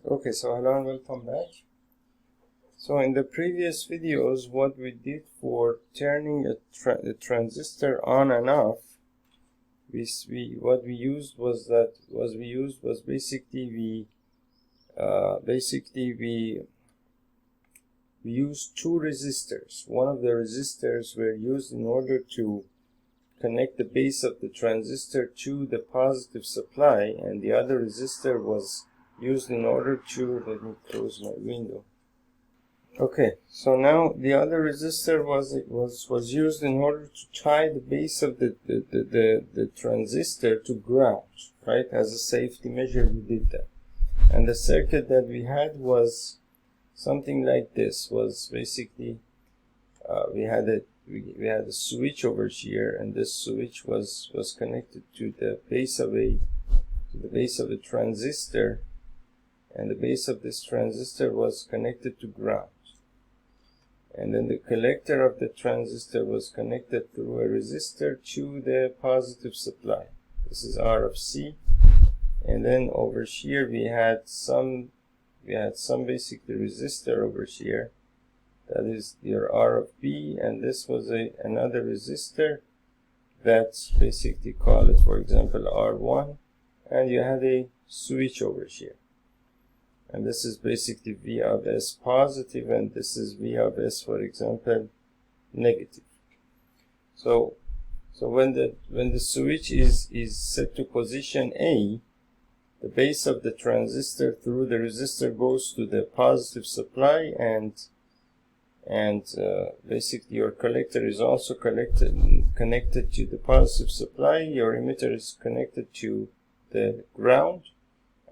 Okay, so hello and welcome back. So in the previous videos, what we did for turning a transistor on and off, what we used was basically we used two resistors. One of the resistors were used in order to connect the base of the transistor to the positive supply, and the other resistor was used in order to, let me close my window. Okay, so now the other resistor was used in order to tie the base of the transistor to ground, right? As a safety measure, we did that. And the circuit that we had was something like this. Was basically we had a switch over here, and this switch was connected to the base of a transistor, and the base of this transistor was connected to ground. And then the collector of the transistor was connected through a resistor to the positive supply. This is R of C. And then over here we had some basically resistor over here. That is your R of B, and this was another resistor that's basically, call it for example R1, and you had a switch over here. And this is basically V of S positive, and this is V of S, for example, negative. So when the switch is set to position A, the base of the transistor through the resistor goes to the positive supply, and basically your collector is also connected to the positive supply. Your emitter is connected to the ground.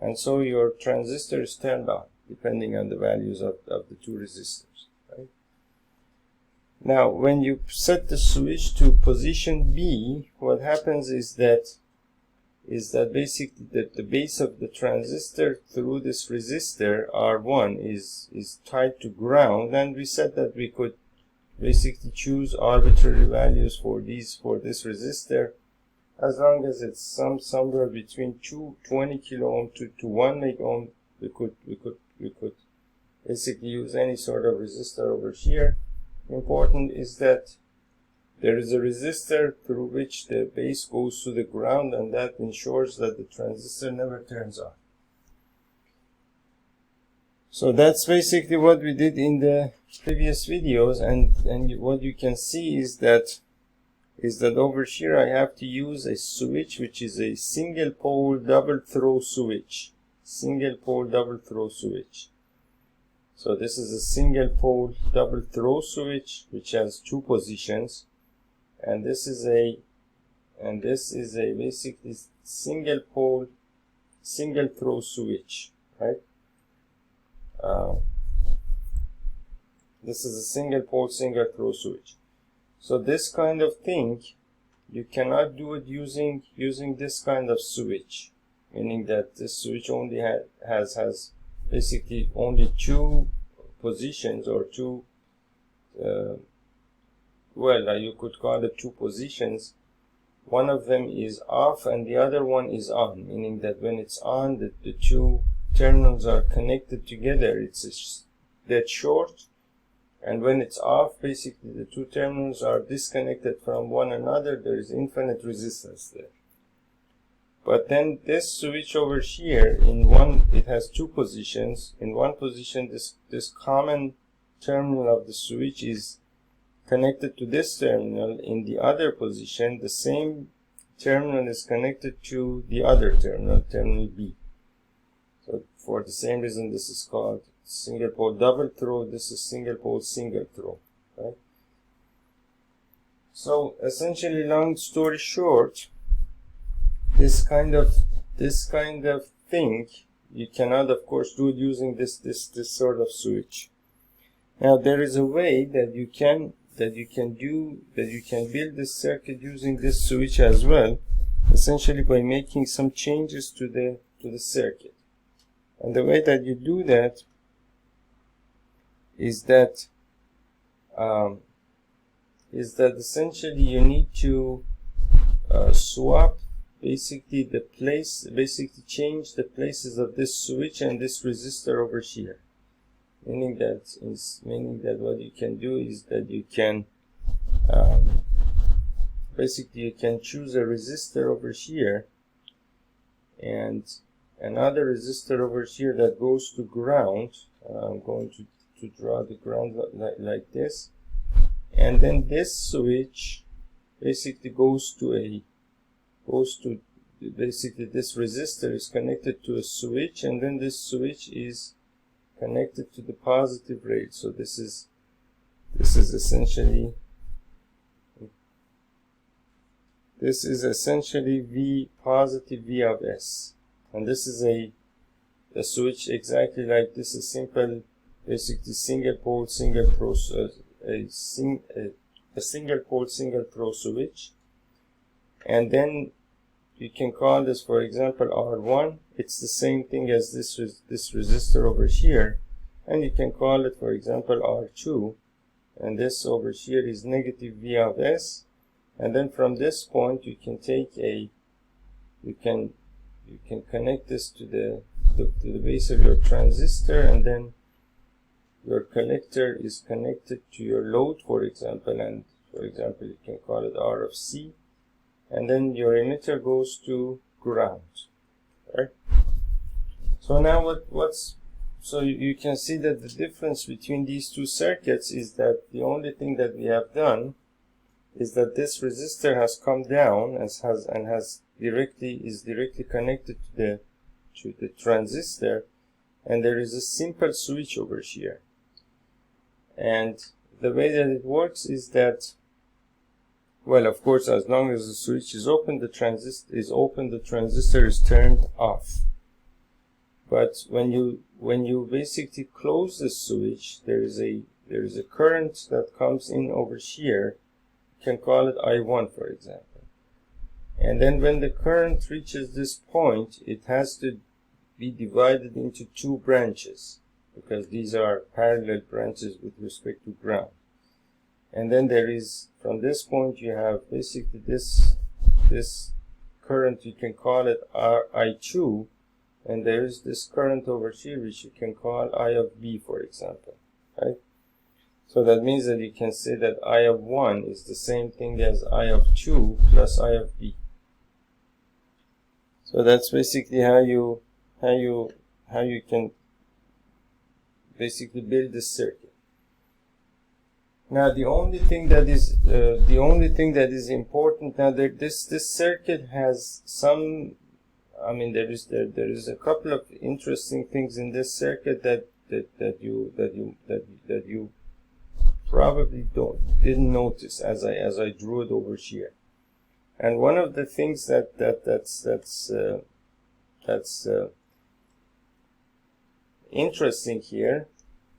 And so your transistor is turned on, depending on the values of the two resistors, right? Now, when you set the switch to position B, what happens is that basically the base of the transistor through this resistor R1 is tied to ground, and we said that we could basically choose arbitrary values for this resistor. As long as it's somewhere between 20 kilo ohm to 1 meg ohm, we could basically use any sort of resistor over here. Important is that there is a resistor through which the base goes to the ground, and that ensures that the transistor never turns on. So that's basically what we did in the previous videos, and what you can see is that over here I have to use a switch which is a single pole double throw switch. So this is a single pole double throw switch which has two positions, and this is a basically single pole single throw switch, right? This is a single pole single throw switch. So this kind of thing, you cannot do it using this kind of switch, meaning that this switch only has basically only two positions, or two, you could call it two positions. One of them is off and the other one is on, meaning that when it's on, the two terminals are connected together, it's dead short. And when it's off, basically the two terminals are disconnected from one another. There is infinite resistance there. But then this switch over here, it has two positions. In one position, this common terminal of the switch is connected to this terminal. In the other position, the same terminal is connected to the other terminal B. So for the same reason, this is called single pole double throw. This is single pole single throw, right? So essentially, long story short, this kind of thing, you cannot of course do it using this sort of switch. Now there is a way that you can build this circuit using this switch as well, essentially by making some changes to the circuit. And the way that you do that is that essentially you need to swap basically change the places of this switch and this resistor over here. Meaning that what you can do is that you can basically you can choose a resistor over here and another resistor over here that goes to ground. I'm going to draw the ground like this, and then this switch basically basically this resistor is connected to a switch, and then this switch is connected to the positive rail. So this is essentially V positive V of S, and this is a switch exactly like this, a simple basically single pole single throw a single pole single throw switch. And then you can call this, for example, R1. It's the same thing as this resistor over here, and you can call it, for example, R2, and this over here is negative V of S. And then from this point you can take you can connect this to the base of your transistor, and then your collector is connected to your load, for example, and for example you can call it R of C, and then your emitter goes to ground, right? So now so you can see that the difference between these two circuits is that the only thing that we have done is that this resistor has come down and is directly connected to the transistor, and there is a simple switch over here. And the way that it works is that, well, of course, as long as the switch is open, the transistor is turned off. But when you basically close the switch, there is a current that comes in over here. You can call it I1, for example. And then when the current reaches this point, it has to be divided into two branches, because these are parallel branches with respect to ground. And then there is, from this point, you have basically this current, you can call it I2, and there is this current over here which you can call I of B, for example, right? So that means that you can say that I of 1 is the same thing as I of 2 plus I of B. So that's basically how you can basically build this circuit. Now the only thing that is important now, that this circuit has some, I mean, there is a couple of interesting things in this circuit that you probably didn't notice as I drew it over here. And one of the things that's interesting here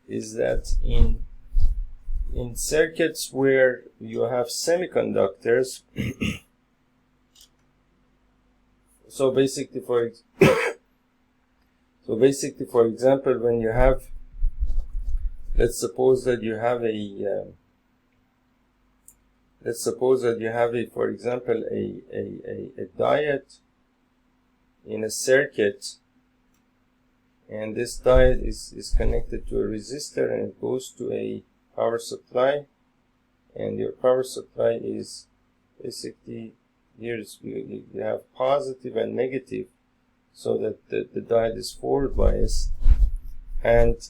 is that in circuits where you have semiconductors, so basically for example, when you have, let's suppose that you have for example a diode in a circuit, and this diode is connected to a resistor, and it goes to a power supply, and your power supply is basically, here you have positive and negative, so that the diode is forward biased, and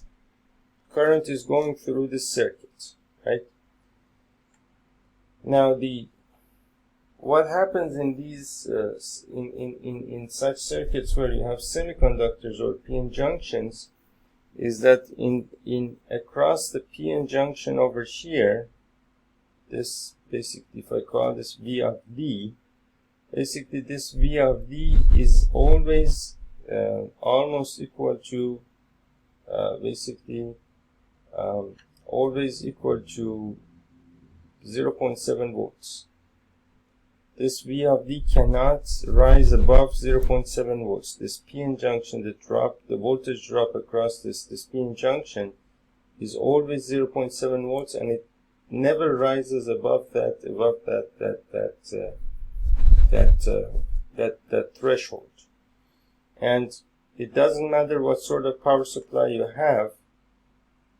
current is going through this circuit, right? Now what happens in these in such circuits where you have semiconductors or p-n junctions is that in across the p-n junction over here, this basically, if I call this V of D, basically this V of D is always almost equal to always equal to 0.7 volts. This V of D cannot rise above 0.7 volts. This p-n junction, the voltage drop across this p-n junction is always 0.7 volts, and it never rises above that that threshold. And it doesn't matter what sort of power supply you have.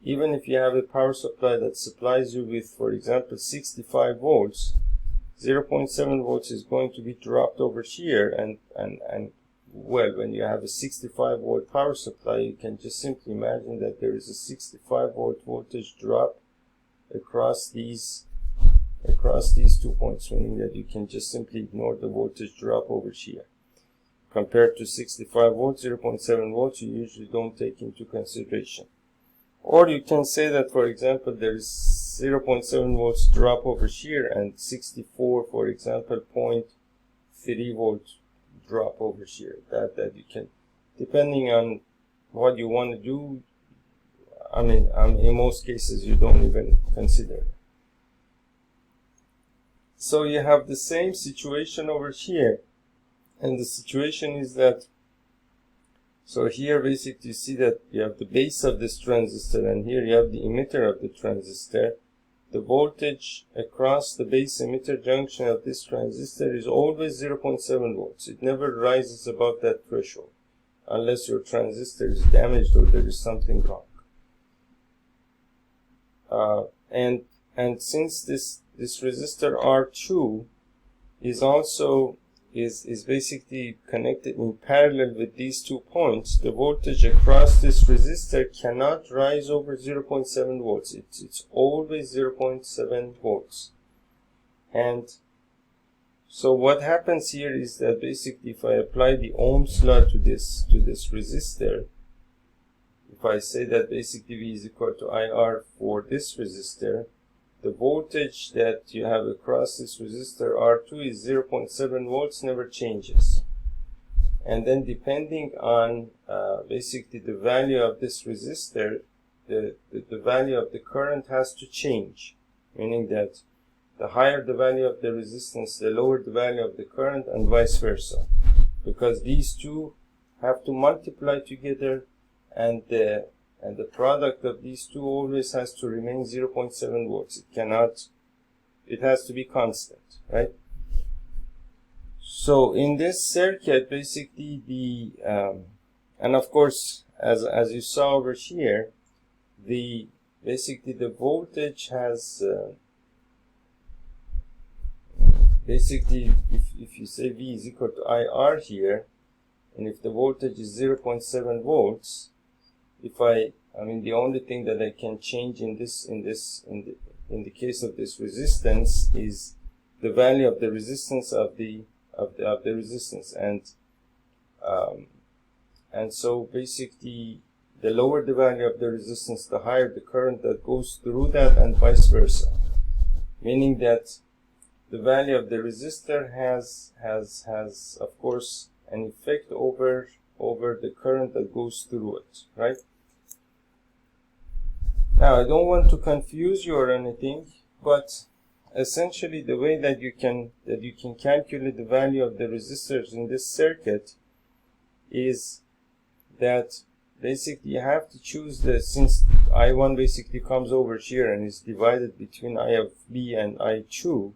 Even if you have a power supply that supplies you with, for example, 65 volts, 0.7 volts is going to be dropped over here, and well, when you have a 65 volt power supply, you can just simply imagine that there is a 65 volt voltage drop across these 2 points, meaning that you can just simply ignore the voltage drop over here. Compared to 65 volts, 0.7 volts, you usually don't take into consideration. Or you can say that, for example, there is 0.7 volts drop over here and 64, for example, 0.3 volts drop over here. That you can, depending on what you want to do. I mean, in most cases, you don't even consider it. So you have the same situation over here. And the situation is that, so here basically you see that you have the base of this transistor, and here you have the emitter of the transistor. The voltage across the base emitter junction of this transistor is always 0.7 volts. It never rises above that threshold unless your transistor is damaged or there is something wrong. And since this resistor R2 is also is basically connected in parallel with these 2 points, the voltage across this resistor cannot rise over 0.7 volts. It's always 0.7 volts. And so what happens here is that basically if I apply the Ohm's law to this resistor, if I say that basically V is equal to IR for this resistor, the voltage that you have across this resistor R2 is 0.7 volts, never changes. And then depending on basically the value of this resistor, the value of the current has to change. Meaning that the higher the value of the resistance, the lower the value of the current, and vice versa. Because these two have to multiply together, and the product of these two always has to remain 0.7 volts. It has to be constant, right? So in this circuit, basically and of course, as you saw over here, basically the voltage has, basically if you say V is equal to IR here, and if the voltage is 0.7 volts, I mean the only thing that I can change in the case of this resistance is the value of the resistance of the resistance, and so basically the lower the value of the resistance, the higher the current that goes through that, and vice versa. Meaning that the value of the resistor has of course an effect over the current that goes through it, right? Now, I don't want to confuse you or anything, but essentially the way that you can calculate the value of the resistors in this circuit is that basically you have to choose since I1 basically comes over here and is divided between I of B and I2,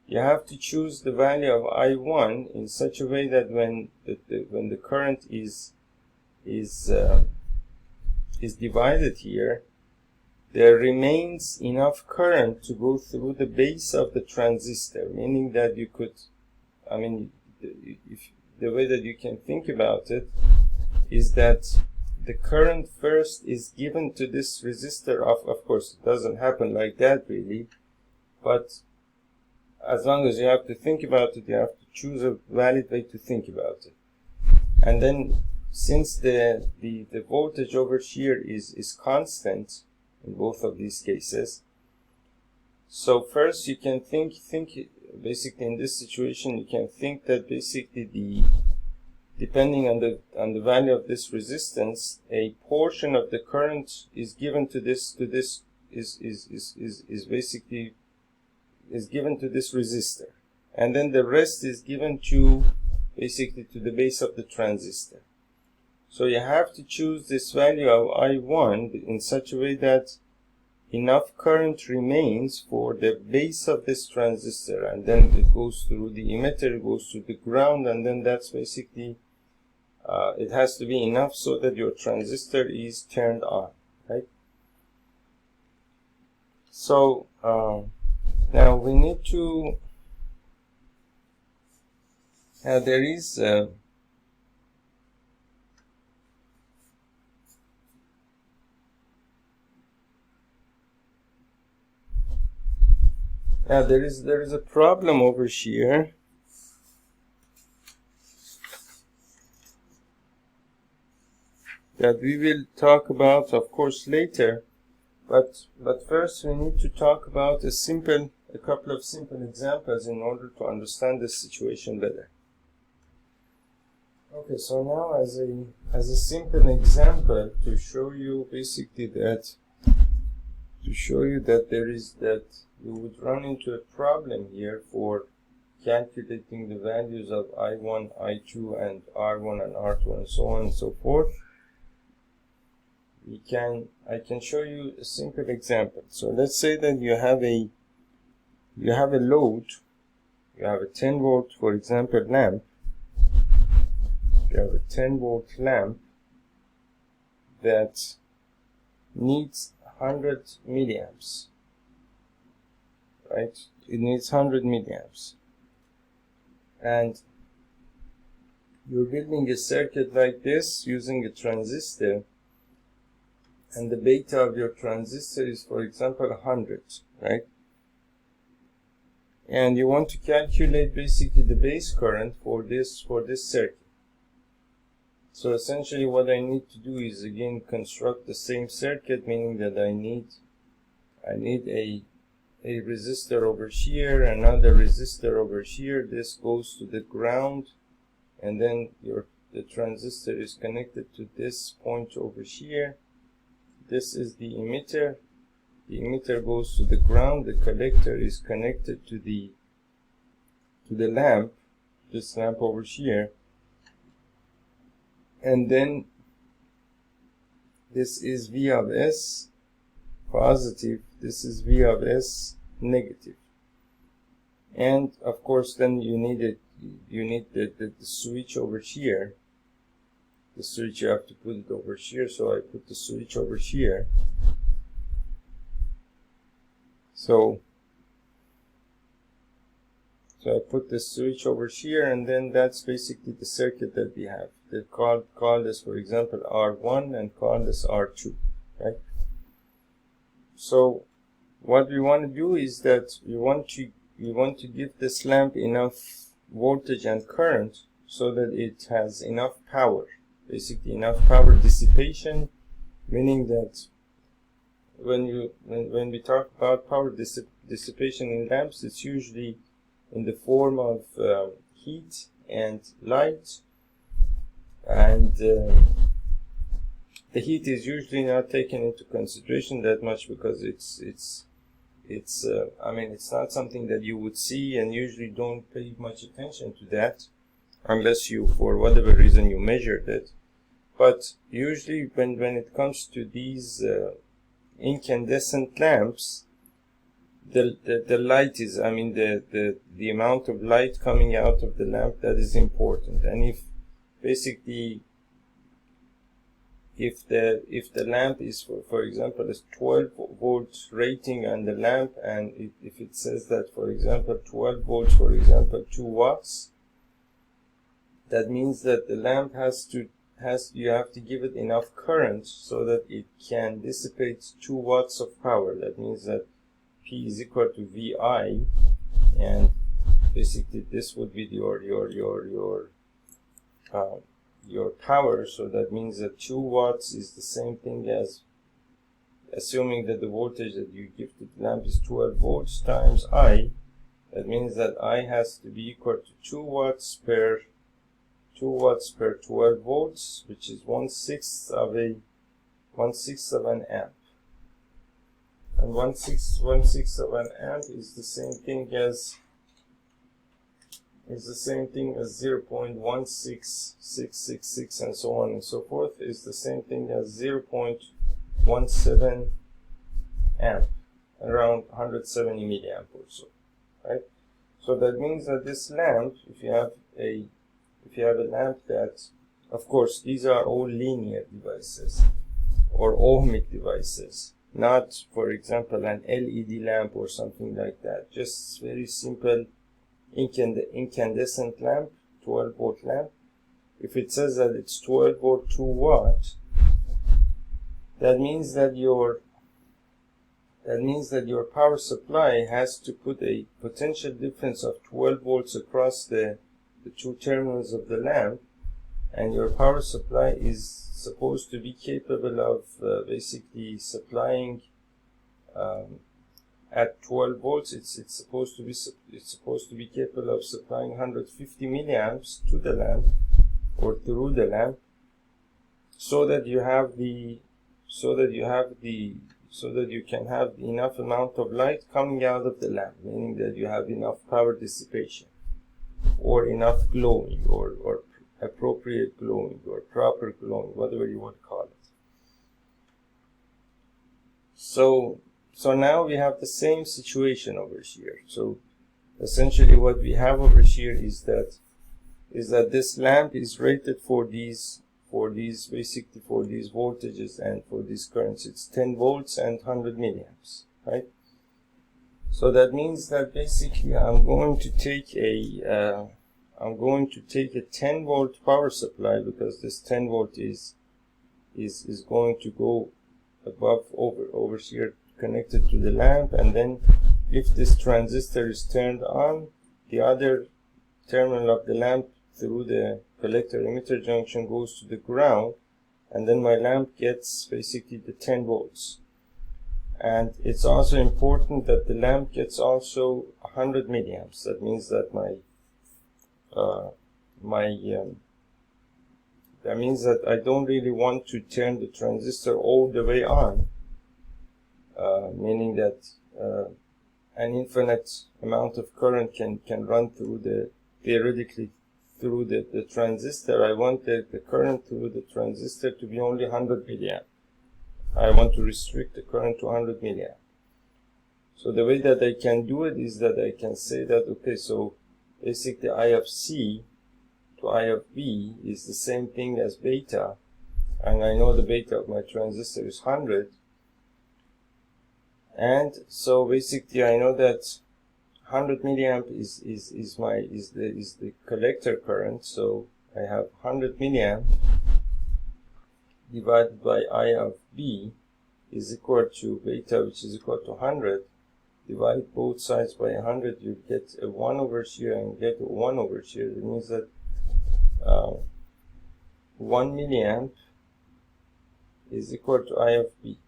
you have to choose the value of I1 in such a way that when the current is divided here, there remains enough current to go through the base of the transistor, meaning that you could, I mean, if the way that you can think about it is that the current first is given to this resistor. Of course, it doesn't happen like that really, but as long as you have to think about it, you have to choose a valid way to think about it. And then since the voltage over here is constant in both of these cases, so first you can think basically in this situation you can think that basically depending on the value of this resistance, a portion of the current is given to this basically given to this resistor, and then the rest is given to basically to the base of the transistor. So you have to choose this value of I1 in such a way that enough current remains for the base of this transistor, and then it goes through the emitter, it goes to the ground, and then that's basically it has to be enough so that your transistor is turned on, right? So now we need to there is there is a problem over here. That we will talk about, of course, later, but first we need to talk about a couple of simple examples in order to understand this situation better. Okay, so now as a simple example to show you basically that you would run into a problem here for calculating the values of I1, I2, and R1 and R2 and so on and so forth. I can show you a simple example. So let's say that you have a load, you have a 10 volt, for example, lamp. You have a 10 volt lamp that needs 100 milliamps, right? It needs 100 milliamps, and you're building a circuit like this using a transistor, and the beta of your transistor is, for example, 100, right? And you want to calculate basically the base current for this circuit. So essentially what I need to do is again construct the same circuit, meaning that I need a resistor over here, another resistor over here. This goes to the ground, and then the transistor is connected to this point over here. This is the emitter. The emitter goes to the ground. The collector is connected to the lamp, this lamp over here. And then this is V of S positive, this is V of S negative. And of course then you need the switch over here. The switch, you have to put it over here, so I put the switch over here. So I put the switch over here, and then that's basically the circuit that we have. They call this, for example, R1, and call this R2, right? So what we want to do is that we want to give this lamp enough voltage and current so that it has enough power, basically enough power dissipation, meaning that when we talk about power dissipation in lamps, it's usually in the form of heat and light, and the heat is usually not taken into consideration that much because it's I mean, it's not something that you would see, and usually don't pay much attention to that unless you, for whatever reason, you measured it. But usually when it comes to these incandescent lamps, the light is, I mean, the amount of light coming out of the lamp, that is important. And if basically if the lamp is, for example, is 12 volts rating on the lamp, and if it says that, for example, 12 volts, for example, 2 watts, that means that the lamp you have to give it enough current so that it can dissipate 2 watts of power. That means that P is equal to VI, and basically this would be your power. So that means that 2 watts is the same thing as, assuming that the voltage that you give to the lamp is 12 volts times I, that means that I has to be equal to 2 watts per 12 volts, which is 1/6 of an amp. And 1/6 of an amp is the same thing as 0.16666 and so on and so forth, is the same thing as 0.17 amp, around 170 milliamp or so, right? So that means that this lamp, if you have a lamp that, of course, these are all linear devices or ohmic devices, not, for example, an LED lamp or something like that. Just very simple incandescent lamp, 12-volt lamp. If it says that it's 12 volt 2 watt, that means that your power supply has to put a potential difference of 12 volts across the two terminals of the lamp, and your power supply is supposed to be capable of basically supplying at 12 volts. It's supposed to be capable of supplying 150 milliamps to the lamp or through the lamp, so that you can have enough amount of light coming out of the lamp, meaning that you have enough power dissipation, or enough glowing, or appropriate glowing, or proper glowing, whatever you want to call it. So now we have the same situation over here. So essentially what we have over here is that this lamp is rated for these voltages and for these currents. It's 10 volts and 100 milliamps, right? So that means that basically I'm going to take a 10 volt power supply, because this 10 volt is going to go above over here connected to the lamp, and then if this transistor is turned on, the other terminal of the lamp through the collector emitter junction goes to the ground, and then my lamp gets basically the 10 volts. And it's also important that the lamp gets also 100 milliamps. That means that that means that I don't really want to turn the transistor all the way on, meaning that an infinite amount of current can run through theoretically through the transistor. I want the current through the transistor to be only 100 milliamp. I want to restrict the current to 100 milliamp. So the way that I can do it is that I can say that, okay, so basically I of C to I of B is the same thing as beta, and I know the beta of my transistor is 100, and so basically I know that 100 milliamp is the collector current. So I have 100 milliamp divided by I of B is equal to beta, which is equal to 100. Divide both sides by 100, you get a 1 over here and get a 1 over here. It means that 1 milliamp is equal to I of B.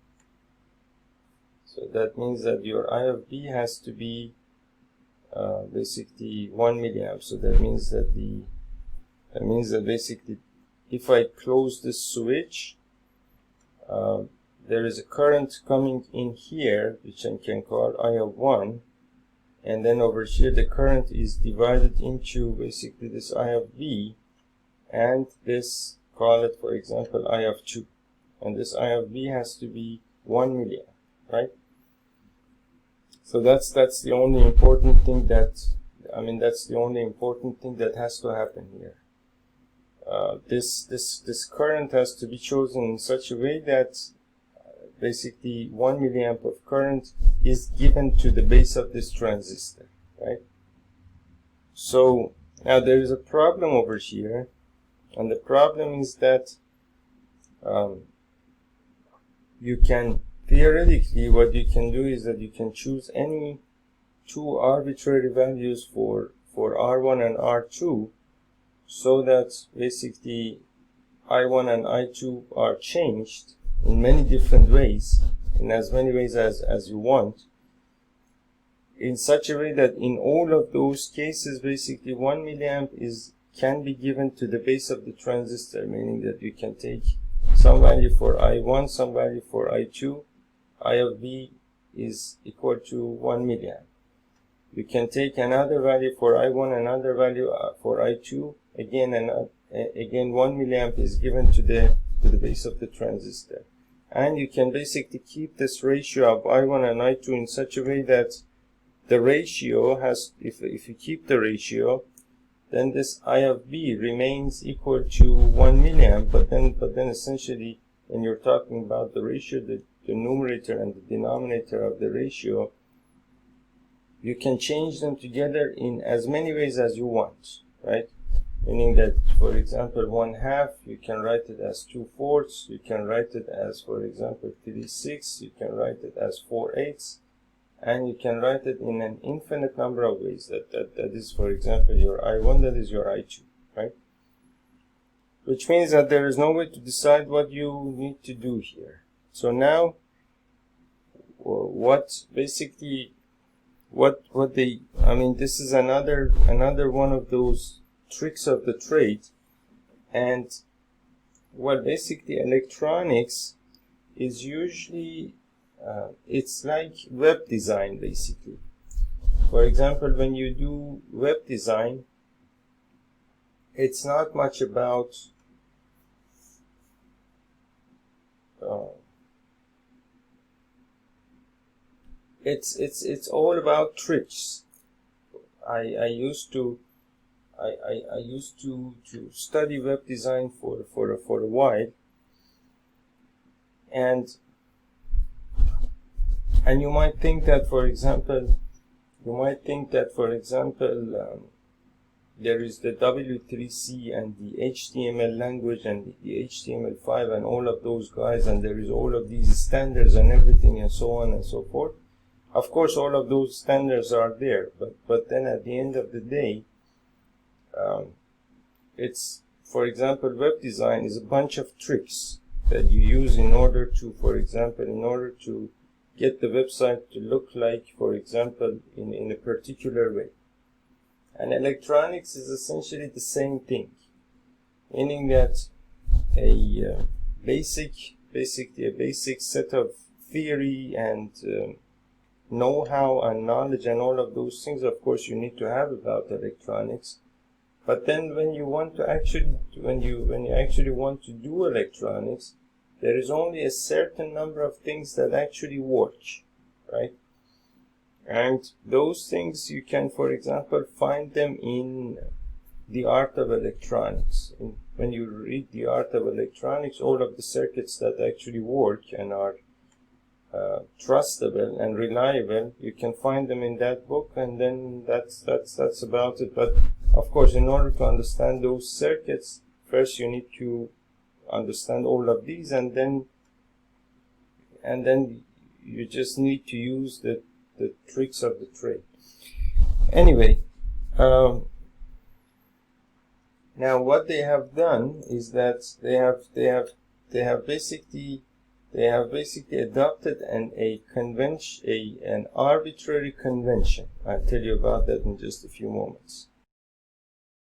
So that means that your I of B has to be basically 1 milliamp. So that means that basically if I close this switch, there is a current coming in here, which I can call I of 1, and then over here the current is divided into basically this I of B, and this, call it for example I of 2, and this I of B has to be 1 milliamp, right? So that's the only important thing that has to happen here. This current has to be chosen in such a way that basically 1 milliamp of current is given to the base of this transistor, right? So now there is a problem over here, and the problem is that you can theoretically, what you can do is that you can choose any two arbitrary values for R1 and R2, so that basically I1 and I2 are changed in many different ways, in as many ways as you want, in such a way that in all of those cases basically 1 milliamp can be given to the base of the transistor, meaning that you can take some value for I1, some value for I2. I of B is equal to 1 milliamp. You can take another value for I1, another value for I2. Again 1 milliamp is given to the base of the transistor. and you can basically keep this ratio of I1 and I2 in such a way that the ratio has, if you keep the ratio, then this I of B remains equal to 1 milliamp, but then essentially when you're talking about the ratio, the numerator and the denominator of the ratio, you can change them together in as many ways as you want, right? Meaning that, for example, 1/2, you can write it as 2/4, you can write it as, for example, 3/6, you can write it as 4/8, and you can write it in an infinite number of ways. That is, for example, your I1, that is your I2, right? Which means that there is no way to decide what you need to do here. So now, what basically, I mean, this is another one of those tricks of the trade, and well, basically electronics is usually it's like web design, basically. For example, when you do web design, it's not much about it's all about tricks. I used to study web design for a while, and you might think that, for example, there is the W3C and the HTML language and the HTML5 and all of those guys, and there is all of these standards and everything and so on and so forth. Of course, all of those standards are there, but then at the end of the day, it's, for example, web design is a bunch of tricks that you use in order to, for example, get the website to look like, for example, in a particular way. And electronics is essentially the same thing, meaning that a basic set of theory and know-how and knowledge and all of those things, of course, you need to have about electronics. But then when you want to actually, when you actually want to do electronics, there is only a certain number of things that actually work, right? And those things you can, for example, find them in The Art of Electronics. When you read The Art of Electronics, all of the circuits that actually work and are trustable and reliable, you can find them in that book, and then that's about it. But of course, in order to understand those circuits, first you need to understand all of these, and then you just need to use the tricks of the trade. Anyway, now what they have done is that they have basically adopted an arbitrary convention. I'll tell you about that in just a few moments.